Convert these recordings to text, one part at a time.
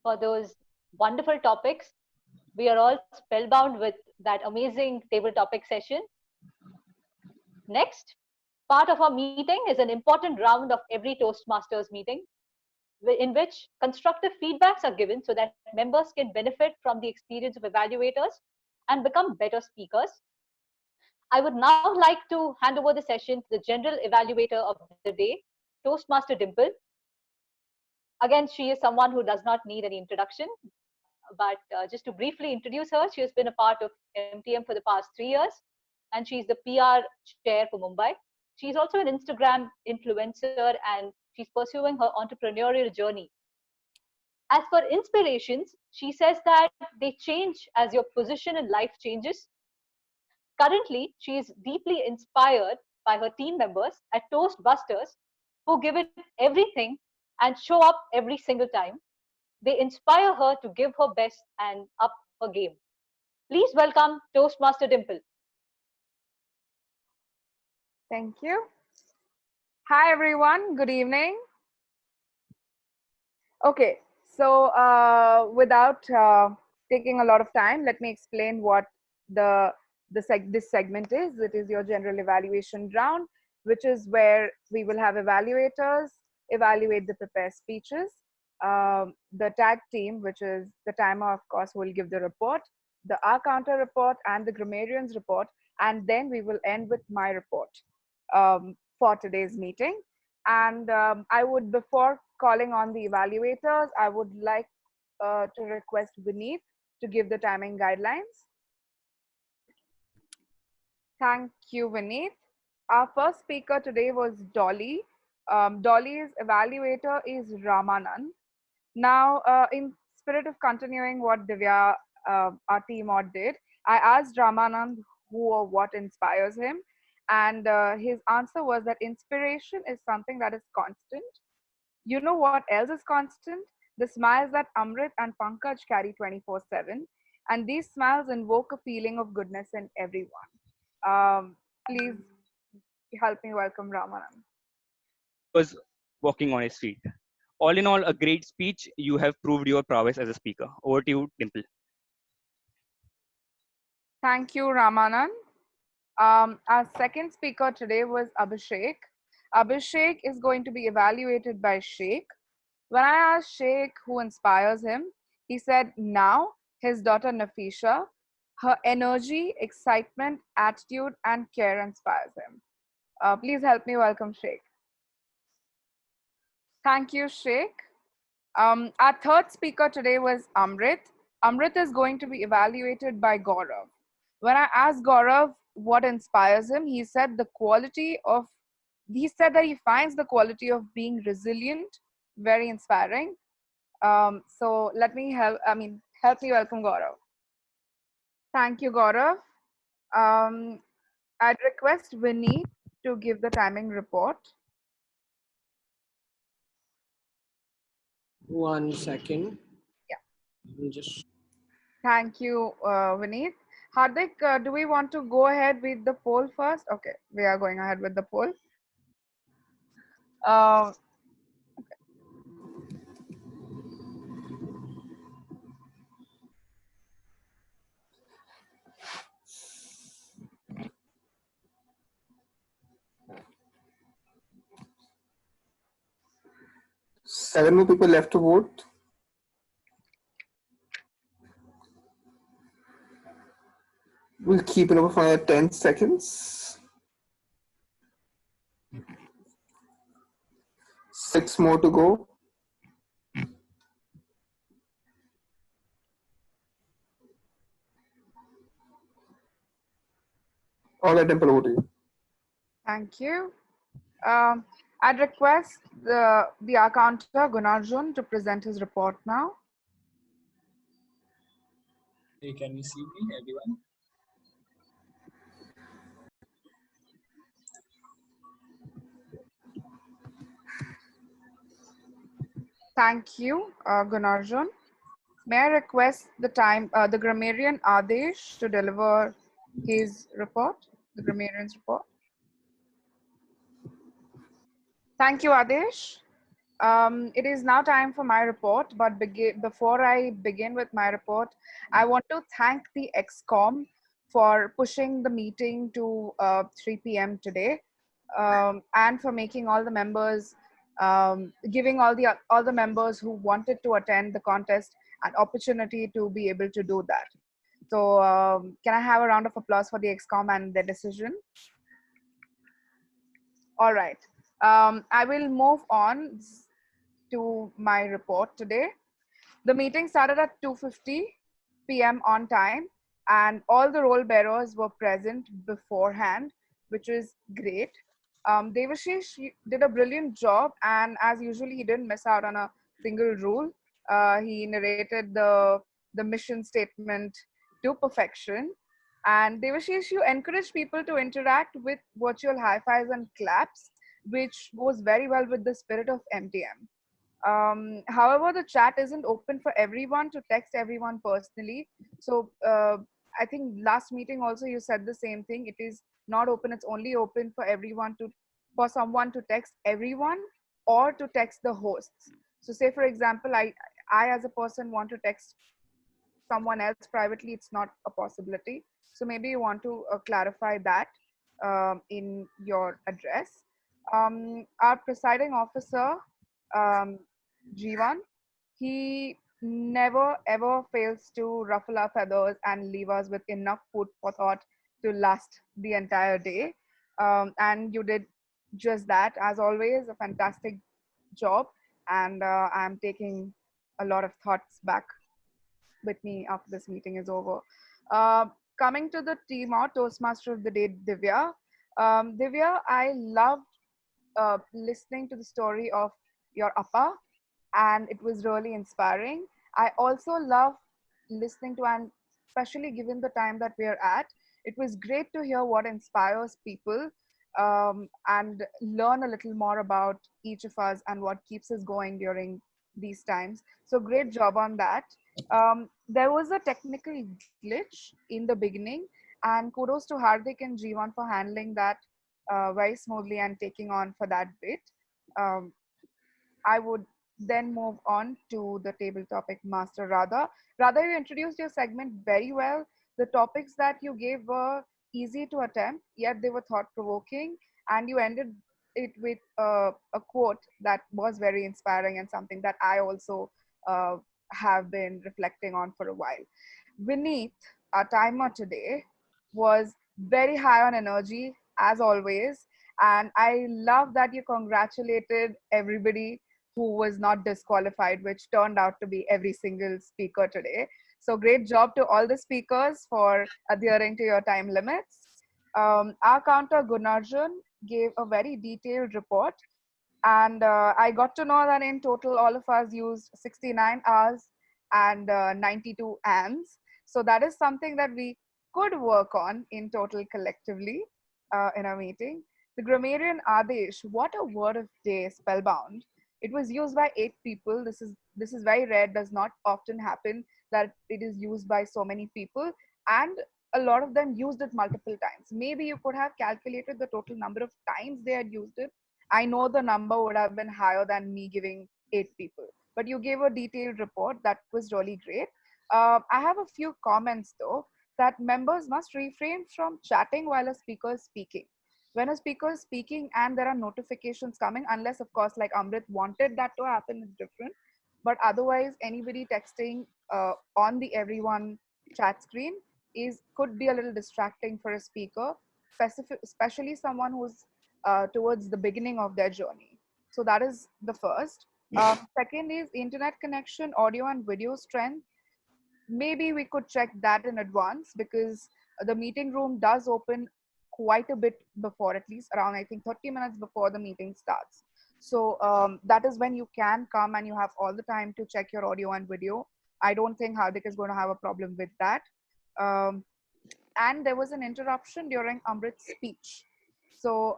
for those wonderful topics. We are all spellbound with that amazing table topic session. Next, part of our meeting is an important round of every Toastmasters meeting in which constructive feedbacks are given so that members can benefit from the experience of evaluators and become better speakers. I would now like to hand over the session to the general evaluator of the day, Toastmaster Dimple. Again, she is someone who does not need any introduction, but just to briefly introduce her, she has been a part of MTM for the past 3 years, and she's the PR chair for Mumbai. She's also an Instagram influencer, and she's pursuing her entrepreneurial journey. As for inspirations, she says that they change as your position in life changes. Currently, she is deeply inspired by her team members at Toastbusters who give it everything and show up every single time. They inspire her to give her best and up her game. Please welcome Toastmaster Dimple. Thank you. Hi, everyone. Good evening. Okay, so without taking a lot of time, let me explain what this segment is. It is your general evaluation round, which is where we will have evaluators evaluate the prepared speeches. The tag team, which is the timer, of course, will give the report, the R counter report, and the grammarians report, and then we will end with my report for today's meeting. And I would, before calling on the evaluators, I would like to request Vineet to give the timing guidelines. Thank you, Vineet. Our first speaker today was Dolly. Dolly's evaluator is Ramanan. Now, in spirit of continuing what Divya, our team did, I asked Ramanand who or what inspires him. And his answer was that inspiration is something that is constant. You know what else is constant? The smiles that Amrit and Pankaj carry 24/7. And these smiles invoke a feeling of goodness in everyone. Please help me welcome Ramanand. Was walking on his feet. All in all, a great speech. You have proved your prowess as a speaker. Over to you, Dimple. Thank you, Ramanand. Our second speaker today was Abhishek. Abhishek is going to be evaluated by Sheikh. When I asked Sheikh who inspires him, he said now his daughter Nafisha. Her energy, excitement, attitude, and care inspires him. Please help me welcome Sheikh. Thank you, Sheikh. Our third speaker today was Amrit. Amrit is going to be evaluated by Gaurav. When I asked Gaurav what inspires him, he said that he finds the quality of being resilient very inspiring. So help me welcome Gaurav. Thank you, Gaurav. I'd request Vinny to give the timing report. 1 second. Yeah. Thank you, Vineet. Hardik, do we want to go ahead with the poll first? Okay, we are going ahead with the poll. Okay. 7 more people left to vote. We'll keep it over for 10 seconds. 6 more to go. All right, Dimple, over to you. Thank you. I'd request the accountant Gunarjun to present his report now. Hey, can you see me, everyone? Thank you, Gunarjun. May I request the grammarian Adesh to deliver his report, the grammarian's report. Thank you, Adesh. It is now time for my report, but before I begin with my report, I want to thank the EXCOM for pushing the meeting to 3 p.m. today, and for making all the members, giving all the members who wanted to attend the contest an opportunity to be able to do that. So, can I have a round of applause for the EXCOM and their decision? All right. I will move on to my report today. The meeting started at 2:50 p.m. on time, and all the role bearers were present beforehand, which is great. Devashish did a brilliant job, and as usually, he didn't miss out on a single rule. He narrated the mission statement to perfection. And Devashish, you encourage people to interact with virtual high fives and claps, which goes very well with the spirit of MTM. However, the chat isn't open for everyone to text everyone personally. So I think last meeting also you said the same thing. It is not open. It's only open for everyone for someone to text everyone or to text the hosts. So say for example, I as a person want to text someone else privately. It's not a possibility. So maybe you want to clarify that in your address. Our presiding officer, um, Jivan, he never ever fails to ruffle our feathers and leave us with enough food for thought to last the entire day. And you did just that, as always, a fantastic job. And I'm taking a lot of thoughts back with me after this meeting is over. Uh, Coming to the team or Toastmaster of the day, Divya. Divya, I loved listening to the story of your appa, and it was really inspiring. I also love listening to, and especially given the time that we are at, it was great to hear what inspires people, and learn a little more about each of us and what keeps us going during these times. So, great job on that. There was a technical glitch in the beginning, and kudos to Hardik and Jivan for handling that very smoothly and taking on for that bit. Um, I would then move on to the table topic master Radha. Radha, you introduced your segment very well. The topics that you gave were easy to attempt, yet they were thought provoking, and you ended it with a quote that was very inspiring and something that I also uh, have been reflecting on for a while. Vineet, our timer today, was very high on energy as always, and I love that you congratulated everybody who was not disqualified, which turned out to be every single speaker today. So great job to all the speakers for adhering to your time limits. Our counter Gunarjan gave a very detailed report, and I got to know that in total all of us used 69 hours and 92 amps. So that is something that we could work on in total collectively in our meeting. The grammarian Adesh, what a word of day, spellbound. It was used by 8 people. This is very rare, does not often happen that it is used by so many people, and a lot of them used it multiple times. Maybe you could have calculated the total number of times they had used it. I know the number would have been higher than me giving 8 people, but you gave a detailed report. That was really great. I have a few comments though, that members must refrain from chatting while a speaker is speaking. When a speaker is speaking and there are notifications coming, unless of course like Amrit wanted that to happen, is different. But otherwise, anybody texting on the everyone chat screen is could be a little distracting for a speaker, especially someone who's towards the beginning of their journey. So that is the first. Second is internet connection, audio and video strength. Maybe we could check that in advance, because the meeting room does open quite a bit before, at least around I think 30 minutes before the meeting starts. So that is when you can come and you have all the time to check your audio and video. I don't think Hardik is going to have a problem with that. Um, and there was an interruption during Amrit's speech. So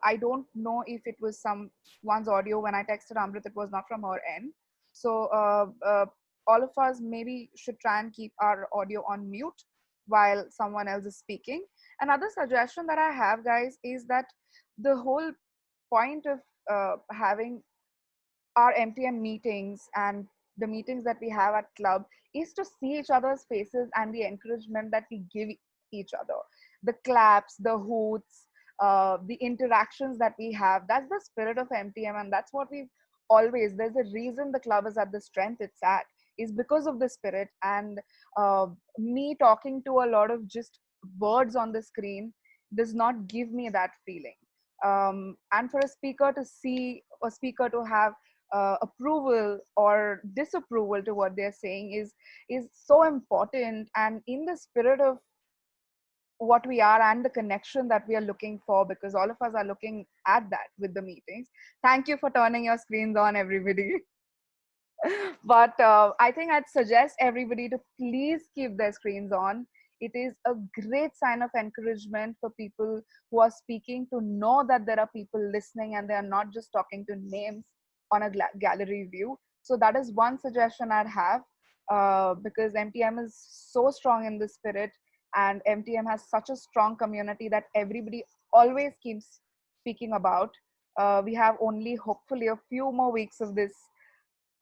I don't know if it was someone's audio. When I texted Amrit, it was not from her end. So all of us maybe should try and keep our audio on mute while someone else is speaking. Another suggestion that I have, guys, is that the whole point of having our MTM meetings and the meetings that we have at club is to see each other's faces and the encouragement that we give each other. The claps, the hoots, the interactions that we have. That's the spirit of MTM, and that's what we've always. There's a reason the club is at the strength it's at, is because of the spirit. And me talking to a lot of just words on the screen does not give me that feeling. And for a speaker to see a speaker to have approval or disapproval to what they're saying is so important, and in the spirit of what we are and the connection that we are looking for, because all of us are looking at that with the meetings. Thank you for turning your screens on, everybody. But I think I'd suggest everybody to please keep their screens on. It is a great sign of encouragement for people who are speaking to know that there are people listening and they are not just talking to names on a gallery view. So that is one suggestion I'd have, because MTM is so strong in the spirit, and MTM has such a strong community that everybody always keeps speaking about. We have only hopefully a few more weeks of this,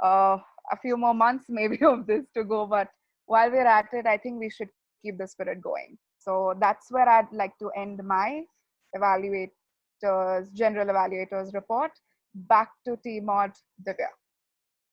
uh, a few more months maybe of this to go, but while we're at it, I think we should keep the spirit going. So that's where I'd like to end my general evaluators report. Back to T Mod Divya.